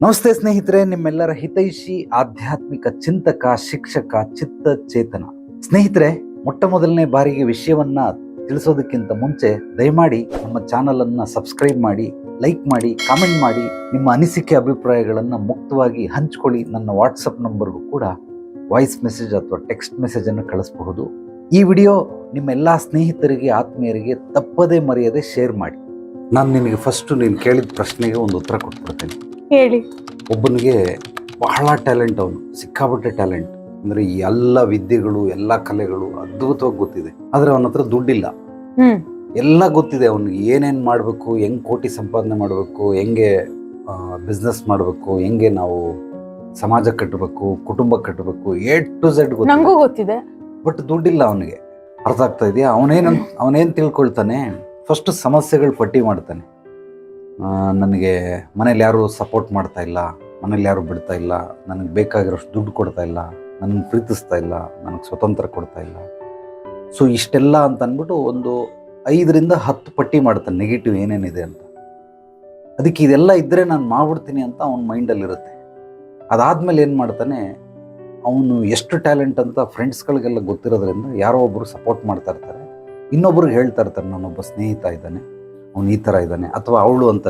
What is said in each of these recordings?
ನಮಸ್ತೆ ಸ್ನೇಹಿತರೆ, ನಿಮ್ಮೆಲ್ಲರ ಹಿತೈಷಿ ಆಧ್ಯಾತ್ಮಿಕ ಚಿಂತಕ ಶಿಕ್ಷಕ ಚಿತ್ತ ಚೇತನ. ಸ್ನೇಹಿತರೆ, ಮೊಟ್ಟ ಮೊದಲನೇ ಬಾರಿಗೆ ವಿಷಯವನ್ನ ತಿಳಿಸೋದಕ್ಕಿಂತ ಮುಂಚೆ ದಯಮಾಡಿ ನಮ್ಮ ಚಾನಲ್ ಅನ್ನ ಸಬ್ಸ್ಕ್ರೈಬ್ ಮಾಡಿ, ಲೈಕ್ ಮಾಡಿ, ಕಾಮೆಂಟ್ ಮಾಡಿ. ನಿಮ್ಮ ಅನಿಸಿಕೆ ಅಭಿಪ್ರಾಯಗಳನ್ನು ಮುಕ್ತವಾಗಿ ಹಂಚಿಕೊಳ್ಳಿ. ನನ್ನ ವಾಟ್ಸಪ್ ನಂಬರ್ಗೂ ಕೂಡ ವಾಯ್ಸ್ ಮೆಸೇಜ್ ಅಥವಾ ಟೆಕ್ಸ್ಟ್ ಮೆಸೇಜ್ ಅನ್ನು ಕಳಿಸಬಹುದು. ಈ ವಿಡಿಯೋ ನಿಮ್ಮ ಎಲ್ಲ ಸ್ನೇಹಿತರಿಗೆ, ಆತ್ಮೀಯರಿಗೆ ತಪ್ಪದೇ ಮರೆಯದೆ ಶೇರ್ ಮಾಡಿ. ನಾನು ನಿನಗೆ ಫಸ್ಟ್ ನೀನು ಕೇಳಿದ ಪ್ರಶ್ನೆಗೆ ಒಂದು ಉತ್ತರ ಕೊಟ್ಬಿಡ್ತೇನೆ. ಹೇಳಿ. ಒಬ್ಬನಿಗೆ ಬಹಳ ಟ್ಯಾಲೆಂಟ್, ಅವನು ಸಿಕ್ಕಾಪಟ್ಟೆ ಟ್ಯಾಲೆಂಟ್. ಅಂದರೆ ಎಲ್ಲ ವಿದ್ಯೆಗಳು, ಎಲ್ಲ ಕಲೆಗಳು ಅದ್ಭುತವಾಗಿ ಗೊತ್ತಿದೆ. ಆದರೆ ಅವನ ಹತ್ರ ದುಡ್ಡಿಲ್ಲ. ಎಲ್ಲ ಗೊತ್ತಿದೆ ಅವನಿಗೆ, ಏನೇನು ಮಾಡಬೇಕು, ಹೆಂಗೆ ಕೋಟಿ ಸಂಪಾದನೆ ಮಾಡಬೇಕು, ಹೆಂಗೆ ಬಿಸ್ನೆಸ್ ಮಾಡಬೇಕು, ಹೆಂಗೆ ನಾವು ಸಮಾಜ ಕಟ್ಟಬೇಕು, ಕುಟುಂಬ ಕಟ್ಟಬೇಕು, A to Z ಗೊತ್ತಿದೆ. ಬಟ್ ದುಡ್ಡಿಲ್ಲ ಅವನಿಗೆ. ಅರ್ಥ ಆಗ್ತಾ ಇದೆಯಾ? ಅವನೇನು ತಿಳ್ಕೊಳ್ತಾನೆ, ಫಸ್ಟ್ ಸಮಸ್ಯೆಗಳು ಪಟ್ಟಿ ಮಾಡ್ತಾನೆ. ನನಗೆ ಮನೇಲಿ ಯಾರು ಸಪೋರ್ಟ್ ಮಾಡ್ತಾ ಇಲ್ಲ, ಮನೇಲಿ ಯಾರು ಬಿಡ್ತಾ ಇಲ್ಲ, ನನಗೆ ಬೇಕಾಗಿರೋಷ್ಟು ದುಡ್ಡು ಕೊಡ್ತಾ ಇಲ್ಲ, ನನಗೆ ಪ್ರೀತಿಸ್ತಾ ಇಲ್ಲ, ನನಗೆ ಸ್ವತಂತ್ರ ಕೊಡ್ತಾ ಇಲ್ಲ. ಸೊ ಇಷ್ಟೆಲ್ಲ ಅಂತ ಅಂದ್ಬಿಟ್ಟು ಒಂದು 5-10 ಪಟ್ಟಿ ಮಾಡ್ತಾನೆ ನೆಗೆಟಿವ್ ಏನೇನಿದೆ ಅಂತ. ಅದಕ್ಕೆ ಇದೆಲ್ಲ ಇದ್ದರೆ ನಾನು ಮಾಡ್ಬಿಡ್ತೀನಿ ಅಂತ ಅವನ ಮೈಂಡಲ್ಲಿರುತ್ತೆ. ಅದಾದಮೇಲೆ ಏನು ಮಾಡ್ತಾನೆ, ಅವನು ಎಷ್ಟು ಟ್ಯಾಲೆಂಟ್ ಅಂತ ಫ್ರೆಂಡ್ಸ್ಗಳಿಗೆಲ್ಲ ಗೊತ್ತಿರೋದ್ರಿಂದ ಯಾರೋ ಒಬ್ಬರು ಸಪೋರ್ಟ್ ಮಾಡ್ತಾ ಇರ್ತಾರೆ, ಇನ್ನೊಬ್ರಿಗೆ ಹೇಳ್ತಾ ಇರ್ತಾರೆ, ನನ್ನೊಬ್ಬ ಸ್ನೇಹಿತ ಇದ್ದಾನೆ, ಅವನು ಈ ಥರ ಇದ್ದಾನೆ, ಅಥವಾ ಅವಳು ಅಂತ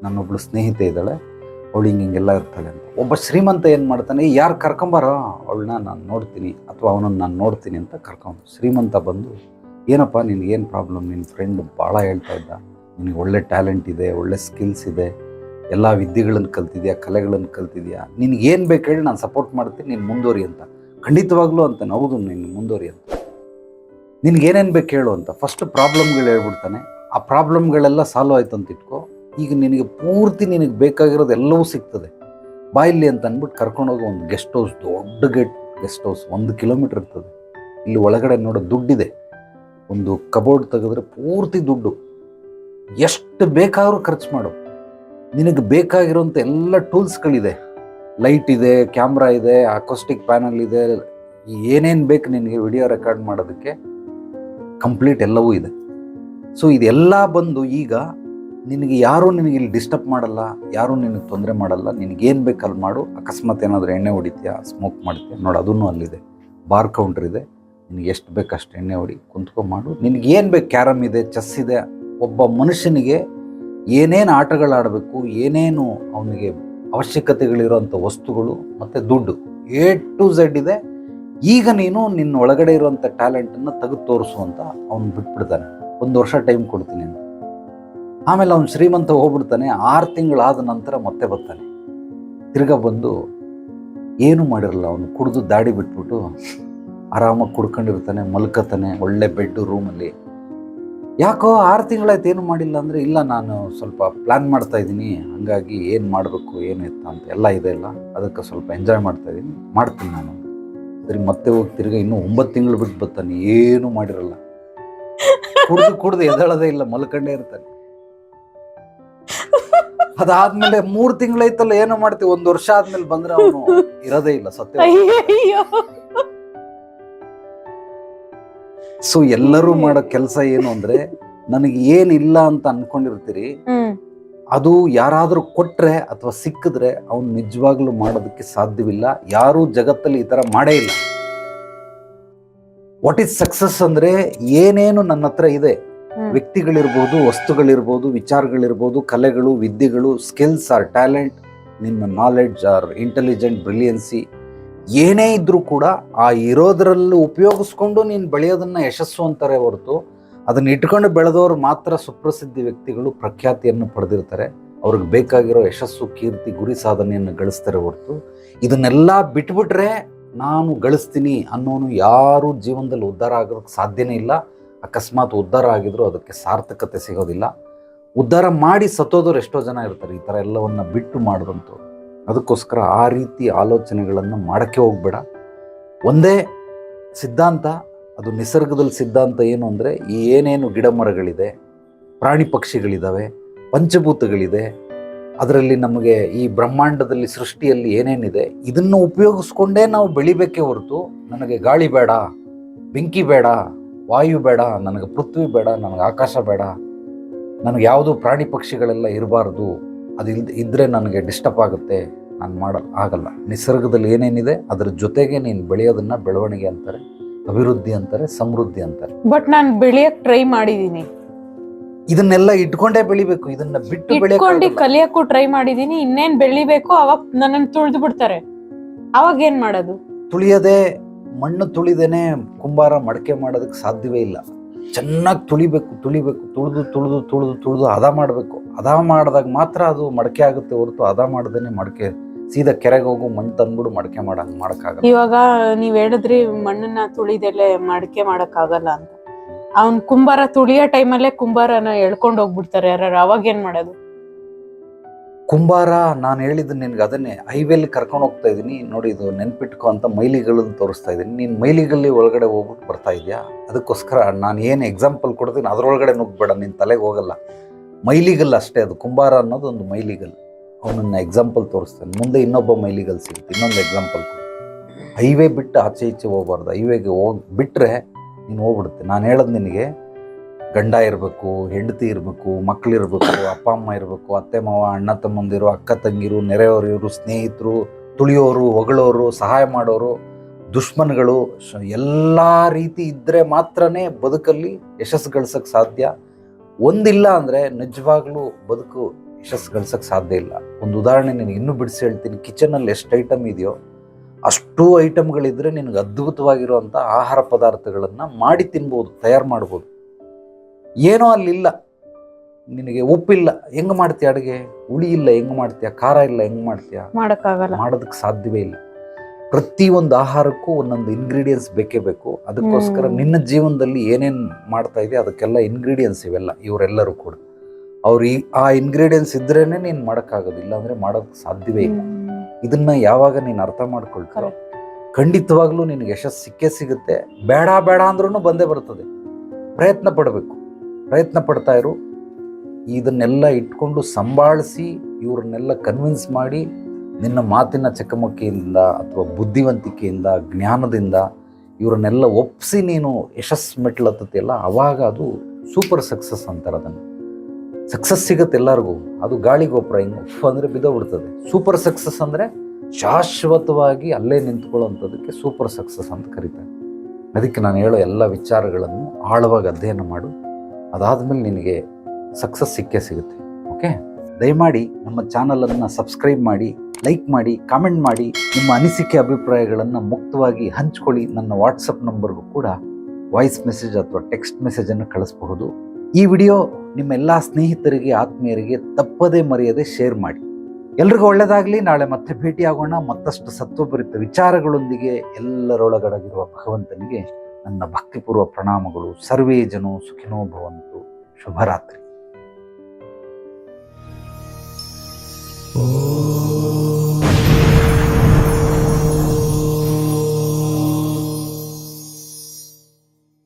ನನ್ನೊಬ್ಳು ಸ್ನೇಹಿತೆ ಇದ್ದಾಳೆ, ಅವಳು ಹಿಂಗೆಲ್ಲ ಇರ್ತಾಳೆ ಅಂತ. ಒಬ್ಬ ಶ್ರೀಮಂತ ಏನು ಮಾಡ್ತಾನೆ, ಯಾರು ಕರ್ಕೊಂಬಾರೋ ಅವಳನ್ನ ನಾನು ನೋಡ್ತೀನಿ ಅಥವಾ ಅವನನ್ನು ನಾನು ನೋಡ್ತೀನಿ ಅಂತ ಕರ್ಕೊಂಡು. ಶ್ರೀಮಂತ ಬಂದು, ಏನಪ್ಪ ನಿನಗೇನು ಪ್ರಾಬ್ಲಮ್, ನಿನ್ನ ಫ್ರೆಂಡ್ ಭಾಳ ಹೇಳ್ತಾ ಇದ್ದ, ನಿನಗೆ ಒಳ್ಳೆ ಟ್ಯಾಲೆಂಟ್ ಇದೆ, ಒಳ್ಳೆ ಸ್ಕಿಲ್ಸ್ ಇದೆ, ಎಲ್ಲ ವಿದ್ಯೆಗಳನ್ನು ಕಲ್ತಿದ್ಯಾ, ಕಲೆಗಳನ್ನು ಕಲ್ತಿದ್ಯಾ, ನಿನಗೇನು ಬೇಕು ಹೇಳಿ, ನಾನು ಸಪೋರ್ಟ್ ಮಾಡ್ತೀನಿ, ನೀನು ಮುಂದುವರಿ ಅಂತ. ಖಂಡಿತವಾಗ್ಲೂ ಅಂತಾನೆ, ಹೌದು ನೀನು ಮುಂದುವರಿ ಅಂತ. ನಿನಗೇನೇನು ಬೇಕು ಹೇಳು ಅಂತ ಫಸ್ಟ್ ಪ್ರಾಬ್ಲಮ್ಗಳು ಹೇಳ್ಬಿಡ್ತಾನೆ. ಆ ಪ್ರಾಬ್ಲಮ್ಗಳೆಲ್ಲ ಸಾಲ್ವ್ ಆಯ್ತು ಅಂತ ಇಟ್ಕೋ, ಈಗ ನಿನಗೆ ಪೂರ್ತಿ ನಿನಗೆ ಬೇಕಾಗಿರೋದು ಎಲ್ಲವೂ ಸಿಗ್ತದೆ, ಬಾಯಿಲಿ ಅಂತ ಅಂದ್ಬಿಟ್ಟು ಕರ್ಕೊಂಡೋಗಿ ಒಂದು ಗೆಸ್ಟ್ ಹೌಸ್, ದೊಡ್ಡ ಗೆಸ್ಟ್ ಹೌಸ್ 1 ಕಿಲೋಮೀಟ್ರ್ ಇರ್ತದೆ. ಇಲ್ಲಿ ಒಳಗಡೆ ನೋಡೋ ದುಡ್ಡಿದೆ, ಒಂದು ಕಬೋರ್ಡ್ ತೆಗೆದ್ರೆ ಪೂರ್ತಿ ದುಡ್ಡು, ಎಷ್ಟು ಬೇಕಾದರೂ ಖರ್ಚು ಮಾಡು. ನಿನಗೆ ಬೇಕಾಗಿರೋಂಥ ಎಲ್ಲ ಟೂಲ್ಸ್ಗಳಿದೆ, ಲೈಟ್ ಇದೆ, ಕ್ಯಾಮ್ರಾ ಇದೆ, ಅಕೋಸ್ಟಿಕ್ ಪ್ಯಾನಲ್ ಇದೆ, ಏನೇನು ಬೇಕು ನಿನಗೆ ವಿಡಿಯೋ ರೆಕಾರ್ಡ್ ಮಾಡೋದಕ್ಕೆ ಕಂಪ್ಲೀಟ್ ಎಲ್ಲವೂ ಇದೆ. ಸೊ ಇದೆಲ್ಲ ಬಂದು ಈಗ ನಿನಗೆ ಯಾರೂ ನಿನಗೆ ಇಲ್ಲಿ ಡಿಸ್ಟರ್ಬ್ ಮಾಡಲ್ಲ, ಯಾರೂ ನಿನಗೆ ತೊಂದರೆ ಮಾಡಲ್ಲ, ನಿನಗೇನು ಬೇಕು ಅಲ್ಲಿ ಮಾಡು. ಅಕಸ್ಮಾತ್ ಏನಾದರೂ ಎಣ್ಣೆ ಹೊಡಿತೀಯಾ, ಸ್ಮೋಕ್ ಮಾಡ್ತೀಯಾ, ನೋಡು ಅದೂ ಅಲ್ಲಿದೆ, ಬಾರ್ ಕೌಂಟ್ರ್ ಇದೆ, ನಿನಗೆ ಎಷ್ಟು ಬೇಕು ಅಷ್ಟು ಎಣ್ಣೆ ಹೊಡಿ, ಕುಂತ್ಕೊಂಡು ಮಾಡು. ನಿನಗೇನು ಬೇಕು, ಕ್ಯಾರಮ್ ಇದೆ, ಚೆಸ್ ಇದೆ. ಒಬ್ಬ ಮನುಷ್ಯನಿಗೆ ಏನೇನು ಆಟಗಳಾಡಬೇಕು, ಏನೇನು ಅವನಿಗೆ ಅವಶ್ಯಕತೆಗಳಿರೋಂಥ ವಸ್ತುಗಳು ಮತ್ತು ದುಡ್ಡು A to Z ಇದೆ. ಈಗ ನೀನು ನಿನ್ನ ಒಳಗಡೆ ಇರುವಂಥ ಟ್ಯಾಲೆಂಟನ್ನು ತೆಗೆದು ತೋರಿಸು ಅಂತ ಅವ್ನು ಬಿಟ್ಬಿಡ್ತಾನೆ. 1 ವರ್ಷ ಟೈಮ್ ಕೊಡ್ತೀನಿ ಅಂತ. ಆಮೇಲೆ ಅವ್ನು ಶ್ರೀಮಂತ ಹೋಗ್ಬಿಡ್ತಾನೆ. 6 ತಿಂಗಳಾದ ನಂತರ ಮತ್ತೆ ಬರ್ತಾನೆ. ತಿರ್ಗಾ ಬಂದು ಏನೂ ಮಾಡಿರಲ್ಲ, ಅವನು ಕುಡಿದು ದಾಡಿ ಬಿಟ್ಬಿಟ್ಟು ಆರಾಮಾಗಿ ಕುಡ್ಕೊಂಡಿರ್ತಾನೆ, ಮಲ್ಕತಾನೆ ಒಳ್ಳೆ ಬೆಡ್ ರೂಮಲ್ಲಿ. ಯಾಕೋ 6 ತಿಂಗಳಾಯ್ತು ಏನೂ ಮಾಡಿಲ್ಲ ಅಂದರೆ, ಇಲ್ಲ ನಾನು ಸ್ವಲ್ಪ ಪ್ಲ್ಯಾನ್ ಮಾಡ್ತಾ ಇದ್ದೀನಿ, ಹಾಗಾಗಿ ಏನು ಮಾಡಬೇಕು ಏನು ಎತ್ತ ಅಂತ ಎಲ್ಲ ಇದೆ ಅಲ್ಲ, ಅದಕ್ಕೆ ಸ್ವಲ್ಪ ಎಂಜಾಯ್ ಮಾಡ್ತಾ ಇದ್ದೀನಿ, ಮಾಡ್ತೀನಿ ನಾನು. ಸರಿ, ಮತ್ತೆ ಹೋಗಿ ತಿರ್ಗಾ ಇನ್ನೂ 9 ತಿಂಗಳು ಬಿಟ್ಟು ಬರ್ತಾನೆ, ಏನೂ ಮಾಡಿರಲ್ಲ, ಕುಡ್ದು ಎದಳದೇ ಇಲ್ಲ, ಮಲ್ಕೊಂಡೇ ಇರ್ತಾನೆ. ಅದಾದ್ಮೇಲೆ 3 ತಿಂಗಳೈತಲ್ಲ, ಏನೋ ಮಾಡ್ತೀವಿ, 1 ವರ್ಷ ಆದ್ಮೇಲೆ ಬಂದ್ರೆ ಅವನು ಇರೋದೇ ಇಲ್ಲ, ಸತ್ಯ. ಸೊ ಎಲ್ಲರೂ ಮಾಡೋ ಕೆಲಸ ಏನು ಅಂದ್ರೆ, ನನಗೆ ಏನಿಲ್ಲ ಅಂತ ಅನ್ಕೊಂಡಿರ್ತೀರಿ, ಅದು ಯಾರಾದ್ರೂ ಕೊಟ್ರೆ ಅಥವಾ ಸಿಕ್ಕಿದ್ರೆ ಅವ್ನು ನಿಜವಾಗ್ಲೂ ಮಾಡೋದಕ್ಕೆ ಸಾಧ್ಯವಿಲ್ಲ. ಯಾರೂ ಜಗತ್ತಲ್ಲಿ ಈ ತರ ಮಾಡೇ ಇಲ್ಲ. ವಾಟ್ ಈಸ್ ಸಕ್ಸಸ್ ಅಂದ್ರೆ, ಏನೇನು ನನ್ನ ಹತ್ರ ಇದೆ, ವ್ಯಕ್ತಿಗಳಿರ್ಬೋದು, ವಸ್ತುಗಳಿರ್ಬೋದು, ವಿಚಾರಗಳಿರ್ಬೋದು, ಕಲೆಗಳು, ವಿದ್ಯೆಗಳು, ಸ್ಕಿಲ್ಸ್ ಆರ್ ಟ್ಯಾಲೆಂಟ್, ನಿಮ್ಮ ನಾಲೆಡ್ಜ್ ಆರ್ ಇಂಟೆಲಿಜೆಂಟ್ ಬ್ರಿಲಿಯನ್ಸಿ, ಏನೇ ಇದ್ರೂ ಕೂಡ ಆ ಇರೋದ್ರಲ್ಲಿ ಉಪಯೋಗಿಸ್ಕೊಂಡು ನೀನು ಬೆಳೆಯೋದನ್ನ ಯಶಸ್ಸು ಅಂತಾರೆ ಹೊರತು, ಅದನ್ನ ಇಟ್ಕೊಂಡು ಬೆಳೆದವರು ಮಾತ್ರ ಸುಪ್ರಸಿದ್ಧ ವ್ಯಕ್ತಿಗಳು, ಪ್ರಖ್ಯಾತಿಯನ್ನು ಪಡೆದಿರ್ತಾರೆ. ಅವ್ರಿಗೆ ಬೇಕಾಗಿರೋ ಯಶಸ್ಸು, ಕೀರ್ತಿ, ಗುರಿ ಸಾಧನೆಯನ್ನು ಗಳಿಸ್ತಾರೆ ಹೊರತು, ಇದನ್ನೆಲ್ಲ ಬಿಟ್ಬಿಟ್ರೆ ನಾನು ಗಳಿಸ್ತೀನಿ ಅನ್ನೋನು ಯಾರೂ ಜೀವನದಲ್ಲಿ ಉದ್ಧಾರ ಆಗೋದಕ್ಕೆ ಸಾಧ್ಯನೇ ಇಲ್ಲ. ಅಕಸ್ಮಾತ್ ಉದ್ಧಾರ ಆಗಿದ್ರು ಅದಕ್ಕೆ ಸಾರ್ಥಕತೆ ಸಿಗೋದಿಲ್ಲ. ಉದ್ಧಾರ ಮಾಡಿ ಸತ್ತೋದವ್ರು ಎಷ್ಟೋ ಜನ ಇರ್ತಾರೆ, ಈ ಥರ ಎಲ್ಲವನ್ನ ಬಿಟ್ಟು ಮಾಡಿದಂಥವ್ರು. ಅದಕ್ಕೋಸ್ಕರ ಆ ರೀತಿ ಆಲೋಚನೆಗಳನ್ನು ಮಾಡೋಕ್ಕೆ ಹೋಗ್ಬೇಡ. ಒಂದೇ ಸಿದ್ಧಾಂತ, ಅದು ನಿಸರ್ಗದಲ್ಲಿ ಸಿದ್ಧಾಂತ ಏನು ಅಂದರೆ, ಈ ಏನೇನು ಗಿಡ ಮರಗಳಿದೆ, ಪ್ರಾಣಿ ಪಕ್ಷಿಗಳಿದ್ದಾವೆ, ಪಂಚಭೂತಗಳಿದೆ, ಅದರಲ್ಲಿ ನಮಗೆ ಈ ಬ್ರಹ್ಮಾಂಡದಲ್ಲಿ ಸೃಷ್ಟಿಯಲ್ಲಿ ಏನೇನಿದೆ, ಇದನ್ನು ಉಪಯೋಗಿಸ್ಕೊಂಡೇ ನಾವು ಬೆಳಿಬೇಕೇ ಹೊರತು, ನನಗೆ ಗಾಳಿ ಬೇಡ, ಬೆಂಕಿ ಬೇಡ, ವಾಯು ಬೇಡ, ನನಗೆ ಪೃಥ್ವಿ ಬೇಡ, ನನಗೆ ಆಕಾಶ ಬೇಡ, ನನಗೆ ಯಾವುದು ಪ್ರಾಣಿ ಪಕ್ಷಿಗಳೆಲ್ಲ ಇರಬಾರ್ದು, ಅದು ಇದ್ದರೆ ನನಗೆ ಡಿಸ್ಟರ್ಬ್ ಆಗುತ್ತೆ, ನಾನು ಆಗಲ್ಲ. ನಿಸರ್ಗದಲ್ಲಿ ಏನೇನಿದೆ ಅದ್ರ ಜೊತೆಗೆ ನೀನು ಬೆಳೆಯೋದನ್ನ ಬೆಳವಣಿಗೆ ಅಂತಾರೆ, ಅಭಿವೃದ್ಧಿ ಅಂತಾರೆ, ಸಮೃದ್ಧಿ ಅಂತಾರೆ. ಬಟ್ ನಾನು ಬೆಳೆಯಕ್ ಟ್ರೈ ಮಾಡಿದೀನಿ, ಇದನ್ನೆಲ್ಲ ಇಟ್ಕೊಂಡೇ ಬೆಳಿಬೇಕು. ಇದನ್ನ ಬಿಟ್ಟು ಇಟ್ಕೊಂಡು ಕಲಿಯಕ್ಕೂ ಟ್ರೈ ಮಾಡಿದೀನಿ. ಇನ್ನೇನ್ ಬೆಳಿಬೇಕು, ಅವಾಗ ನನ್ನನ್ನು ತುಳಿದು ಬಿಡ್ತಾರೆ. ಅವಾಗ ಏನ್ ಮಾಡೋದು? ತುಳಿಯದೆ, ಮಣ್ಣು ತುಳಿದೇನೆ ಕುಂಬಾರ ಮಡಕೆ ಮಾಡೋದಕ್ಕೆ ಸಾಧ್ಯವೇ ಇಲ್ಲ. ಚೆನ್ನಾಗಿ ತುಳಿಬೇಕು, ತುಳಿದು ಹದ ಮಾಡಬೇಕು. ಹದ ಮಾಡಿದಾಗ ಮಾತ್ರ ಅದು ಮಡಕೆ ಆಗುತ್ತೆ ಹೊರತು ಹದ ಮಾಡ್ದೇನೆ ಮಡಕೆ ಸೀದಾ ಕೆರೆಗೆ ಹೋಗು ಮಣ್ಣು ತಂದ್ಬಿಡು ಮಡಕೆ ಮಾಡಕ್ಕಾಗಲ್ಲ. ಇವಾಗ ನೀವ್ ಹೇಳಿದ್ರಿ ಮಣ್ಣನ್ನ ತುಳಿದೆಲೆ ಮಡಕೆ ಮಾಡಕ್ಕಾಗಲ್ಲ ಅಂತ. ಅವ್ನ್ ಕುಂಬಾರ ತುಳಿಯೋ ಟೈಮಲ್ಲೇ ಕುಂಬಾರನ ಎಳ್ಕೊಂಡ್ ಹೋಗ್ಬಿಡ್ತಾರೆ ಯಾರು, ಅವಾಗ ಏನ್ ಮಾಡೋದು? ಕುಂಬಾರ ನಾನು ಹೇಳಿದ್ದು ನಿನ್ಗೆ ಅದನ್ನೇ, ಹೈವೇಲಿ ಕರ್ಕೊಂಡು ಹೋಗ್ತಾ ಇದ್ದೀನಿ ನೋಡಿ, ಇದು ನೆನ್ಪಿಟ್ಕೊ ಅಂತ ಮೈಲಿಗಳನ್ನು ತೋರಿಸ್ತಾ ಇದ್ದೀನಿ. ನೀನು ಮೈಲಿಗಲ್ಲಿ ಒಳಗಡೆ ಹೋಗ್ಬಿಟ್ಟು ಬರ್ತಾ ಇದೆಯಾ, ಅದಕ್ಕೋಸ್ಕರ ನಾನು ಏನು ಎಕ್ಸಾಂಪಲ್ ಕೊಡ್ತೀನಿ ಅದರೊಳಗಡೆ ನುಗ್ಬೇಡ, ನಿನ್ನ ತಲೆಗೆ ಹೋಗಲ್ಲ. ಮೈಲಿಗಲ್ ಅಷ್ಟೇ, ಅದು ಕುಂಬಾರ ಅನ್ನೋದು ಒಂದು ಮೈಲಿಗಲ್. ಅವನನ್ನು ಎಕ್ಸಾಂಪಲ್ ತೋರಿಸ್ತಾನೆ, ಮುಂದೆ ಇನ್ನೊಬ್ಬ ಮೈಲಿಗಲ್ ಸಿಗುತ್ತೆ, ಇನ್ನೊಂದು ಎಕ್ಸಾಂಪಲ್ ಕೊಡು. ಹೈವೇ ಬಿಟ್ಟು ಆಚೆ ಈಚೆ ಹೋಗ್ಬಾರ್ದು. ಹೈವೇಗೆ ಬಿಟ್ಟರೆ ನೀನು ಹೋಗ್ಬಿಡುತ್ತೆ. ನಾನು ಹೇಳೋದು ನಿನಗೆ, ಗಂಡ ಇರಬೇಕು, ಹೆಂಡತಿ ಇರಬೇಕು, ಮಕ್ಕಳಿರ್ಬೇಕು, ಅಪ್ಪ ಅಮ್ಮ ಇರಬೇಕು, ಅತ್ತೆ ಮಾವ, ಅಣ್ಣ ತಮ್ಮಂದಿರು, ಅಕ್ಕ ತಂಗಿರು, ನೆರೆಯವರು, ಸ್ನೇಹಿತರು, ತುಳಿಯೋರು, ಹೊಗಳೋರು, ಸಹಾಯ ಮಾಡೋರು, ದುಶ್ಮನ್ಗಳು, ಎಲ್ಲ ರೀತಿ ಇದ್ದರೆ ಮಾತ್ರನೇ ಬದುಕಲ್ಲಿ ಯಶಸ್ಸು ಗಳಿಸೋಕ್ಕೆ ಸಾಧ್ಯ. ಒಂದಿಲ್ಲ ಅಂದರೆ ನಿಜವಾಗ್ಲೂ ಬದುಕು ಯಶಸ್ಸು ಗಳಿಸೋಕ್ಕೆ ಸಾಧ್ಯ ಇಲ್ಲ. ಒಂದು ಉದಾಹರಣೆ ನಿನಗೆ ಇನ್ನೂ ಬಿಡಿಸಿ ಹೇಳ್ತೀನಿ. ಕಿಚನಲ್ಲಿ ಎಷ್ಟು ಐಟಮ್ ಇದೆಯೋ ಅಷ್ಟು ಐಟಮ್ಗಳಿದ್ರೆ ನಿನಗೆ ಅದ್ಭುತವಾಗಿರುವಂಥ ಆಹಾರ ಪದಾರ್ಥಗಳನ್ನು ಮಾಡಿ ತಿನ್ಬೋದು, ತಯಾರು ಮಾಡ್ಬೋದು. ಏನೋ ಅಲ್ಲಿಲ್ಲ, ನಿನಗೆ ಉಪ್ಪಿಲ್ಲ, ಹೆಂಗೆ ಮಾಡ್ತೀಯ ಅಡುಗೆ? ಹುಳಿ ಇಲ್ಲ, ಹೆಂಗೆ ಮಾಡ್ತೀಯ? ಖಾರ ಇಲ್ಲ, ಹೆಂಗೆ ಮಾಡ್ತೀಯ? ಮಾಡಕ್ಕಾಗಲ್ಲ, ಮಾಡೋದಕ್ಕೆ ಸಾಧ್ಯವೇ ಇಲ್ಲ. ಪ್ರತಿಯೊಂದು ಆಹಾರಕ್ಕೂ ಒಂದೊಂದು ಇಂಗ್ರೀಡಿಯೆಂಟ್ಸ್ ಬೇಕೇ ಬೇಕು. ಅದಕ್ಕೋಸ್ಕರ ನಿನ್ನ ಜೀವನದಲ್ಲಿ ಏನೇನು ಮಾಡ್ತಾ ಇದೆ ಅದಕ್ಕೆಲ್ಲ ಇಂಗ್ರೀಡಿಯೆಂಟ್ಸ್ ಇವೆಲ್ಲ, ಇವರೆಲ್ಲರೂ ಕೂಡ ಆ ಇಂಗ್ರೀಡಿಯೆಂಟ್ಸ್ ಇದ್ರೇನೆ ನೀನು ಮಾಡೋಕ್ಕಾಗೋದಿಲ್ಲ, ಅಂದರೆ ಮಾಡೋದಕ್ಕೆ ಸಾಧ್ಯವೇ ಇಲ್ಲ. ಇದನ್ನ ಯಾವಾಗ ನೀನು ಅರ್ಥ ಮಾಡ್ಕೊಳ್ತಾರೋ ಖಂಡಿತವಾಗ್ಲೂ ನಿನಗೆ ಯಶಸ್ಸು ಸಿಕ್ಕೇ ಸಿಗುತ್ತೆ. ಬೇಡ ಅಂದ್ರೂ ಬಂದೇ ಬರ್ತದೆ. ಪ್ರಯತ್ನ ಪಡಬೇಕು, ಪ್ರಯತ್ನ ಪಡ್ತಾ ಇರು. ಇದನ್ನೆಲ್ಲ ಇಟ್ಕೊಂಡು ಸಂಭಾಳಿಸಿ ಇವ್ರನ್ನೆಲ್ಲ ಕನ್ವಿನ್ಸ್ ಮಾಡಿ ನಿನ್ನ ಮಾತಿನ ಚಕಮಕಿಯಿಂದ ಅಥವಾ ಬುದ್ಧಿವಂತಿಕೆಯಿಂದ, ಜ್ಞಾನದಿಂದ ಇವರನ್ನೆಲ್ಲ ಒಪ್ಪಿಸಿ ನೀನು ಯಶಸ್ಸು ಮೆಟ್ಲತ್ತಲ್ಲ, ಅವಾಗ ಅದು ಸೂಪರ್ ಸಕ್ಸಸ್ ಅಂತಾರೆ. ಅದನ್ನು ಸಕ್ಸಸ್ ಸಿಗುತ್ತೆ ಎಲ್ಲರಿಗೂ, ಅದು ಗಾಳಿ ಗೊಬ್ಬರ, ಹಿಂಗೆ ಉಪ್ಪು ಅಂದರೆ ಬಿದ್ದೋಗ್ಬಿಡ್ತದೆ. ಸೂಪರ್ ಸಕ್ಸಸ್ ಅಂದರೆ ಶಾಶ್ವತವಾಗಿ ಅಲ್ಲೇ ನಿಂತ್ಕೊಳ್ಳೋಂಥದ್ದಕ್ಕೆ ಸೂಪರ್ ಸಕ್ಸಸ್ ಅಂತ ಕರೀತಾರೆ. ಅದಕ್ಕೆ ನಾನು ಹೇಳೋ ಎಲ್ಲ ವಿಚಾರಗಳನ್ನು ಆಳವಾಗಿ ಅಧ್ಯಯನ ಮಾಡು, ಅದಾದಮೇಲೆ ನಿನಗೆ ಸಕ್ಸಸ್ ಸಿಕ್ಕೇ ಸಿಗುತ್ತೆ. ಓಕೆ, ದಯಮಾಡಿ ನಮ್ಮ ಚಾನಲನ್ನು ಸಬ್ಸ್ಕ್ರೈಬ್ ಮಾಡಿ, ಲೈಕ್ ಮಾಡಿ, ಕಾಮೆಂಟ್ ಮಾಡಿ, ನಿಮ್ಮ ಅನಿಸಿಕೆ ಅಭಿಪ್ರಾಯಗಳನ್ನು ಮುಕ್ತವಾಗಿ ಹಂಚ್ಕೊಳ್ಳಿ. ನನ್ನ ವಾಟ್ಸಪ್ ನಂಬರ್ಗೂ ಕೂಡ ವಾಯ್ಸ್ ಮೆಸೇಜ್ ಅಥವಾ ಟೆಕ್ಸ್ಟ್ ಮೆಸೇಜನ್ನು ಕಳಿಸಬಹುದು. ಈ ವಿಡಿಯೋ ನಿಮ್ಮೆಲ್ಲ ಸ್ನೇಹಿತರಿಗೆ, ಆತ್ಮೀಯರಿಗೆ ತಪ್ಪದೇ ಮರೆಯದೆ ಶೇರ್ ಮಾಡಿ. ಎಲ್ರಿಗೂ ಒಳ್ಳೆಯದಾಗಲಿ. ನಾಳೆ ಮತ್ತೆ ಭೇಟಿಯಾಗೋಣ ಮತ್ತಷ್ಟು ಸತ್ವಭರಿತ ವಿಚಾರಗಳೊಂದಿಗೆ. ಎಲ್ಲರೊಳಗಡಗಿರುವ ಭಗವಂತನಿಗೆ ನನ್ನ ಭಕ್ತಿಪೂರ್ವ ಪ್ರಣಾಮಗಳು. ಸರ್ವೇ ಜನೋ ಸುಖಿನೋ ಭವಂತು. ಶುಭರಾತ್ರಿ.